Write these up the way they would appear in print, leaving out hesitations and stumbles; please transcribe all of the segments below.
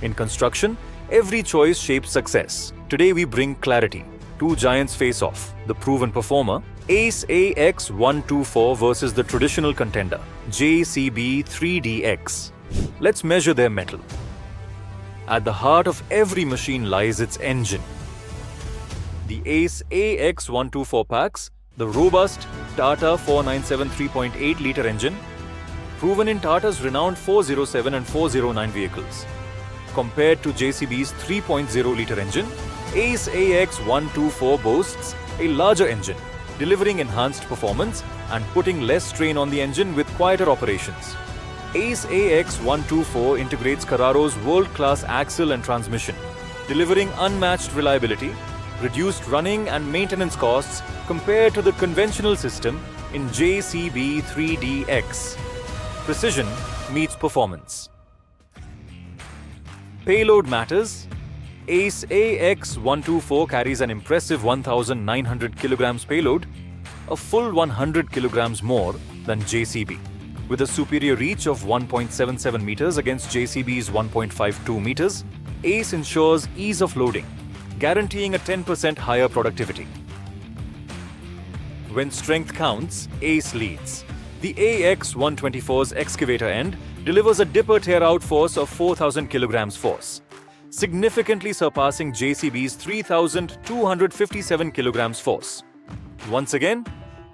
In construction, every choice shapes success. Today we bring clarity. Two giants face off. The proven performer, ACE AX124 versus the traditional contender, JCB 3DX. Let's measure their mettle. At the heart of every machine lies its engine. The ACE AX124 packs the robust Tata 497 3.8-litre engine, proven in Tata's renowned 407 and 409 vehicles. Compared to JCB's 3.0-litre engine, ACE AX124 boasts a larger engine, delivering enhanced performance and putting less strain on the engine with quieter operations. ACE AX124 integrates Carraro's world-class axle and transmission, delivering unmatched reliability, reduced running and maintenance costs compared to the conventional system in JCB 3DX. Precision meets performance. Payload matters. ACE AX124 carries an impressive 1,900 kilograms payload, a full 100 kilograms more than JCB. With a superior reach of 1.77 meters against JCB's 1.52 meters, ACE ensures ease of loading, guaranteeing a 10% higher productivity. When strength counts, ACE leads. The AX124's excavator end delivers a dipper tear-out force of 4,000 kilograms force, significantly surpassing JCB's 3,257 kilograms force. Once again,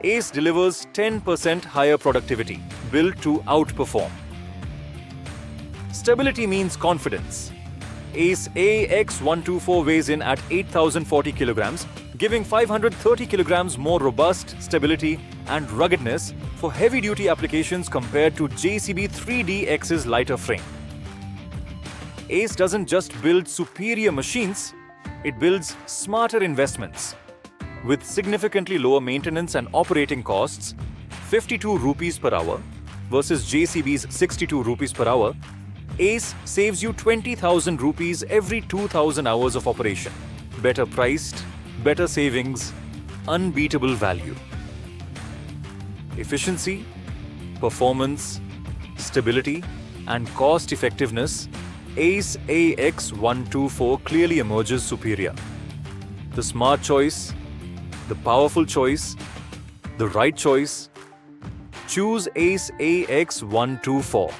ACE delivers 10% higher productivity, built to outperform. Stability means confidence. ACE AX124 weighs in at 8,040 kilograms, giving 530 kilograms more robust stability and ruggedness for heavy-duty applications compared to JCB 3DX's lighter frame. ACE doesn't just build superior machines, it builds smarter investments. With significantly lower maintenance and operating costs, 52 rupees per hour versus JCB's 62 rupees per hour, ACE saves you 20,000 rupees every 2,000 hours of operation. Better priced, better savings, unbeatable value. Efficiency, performance, stability, and cost effectiveness, ACE AX124 clearly emerges superior. The smart choice, the powerful choice, the right choice. Choose ACE AX124.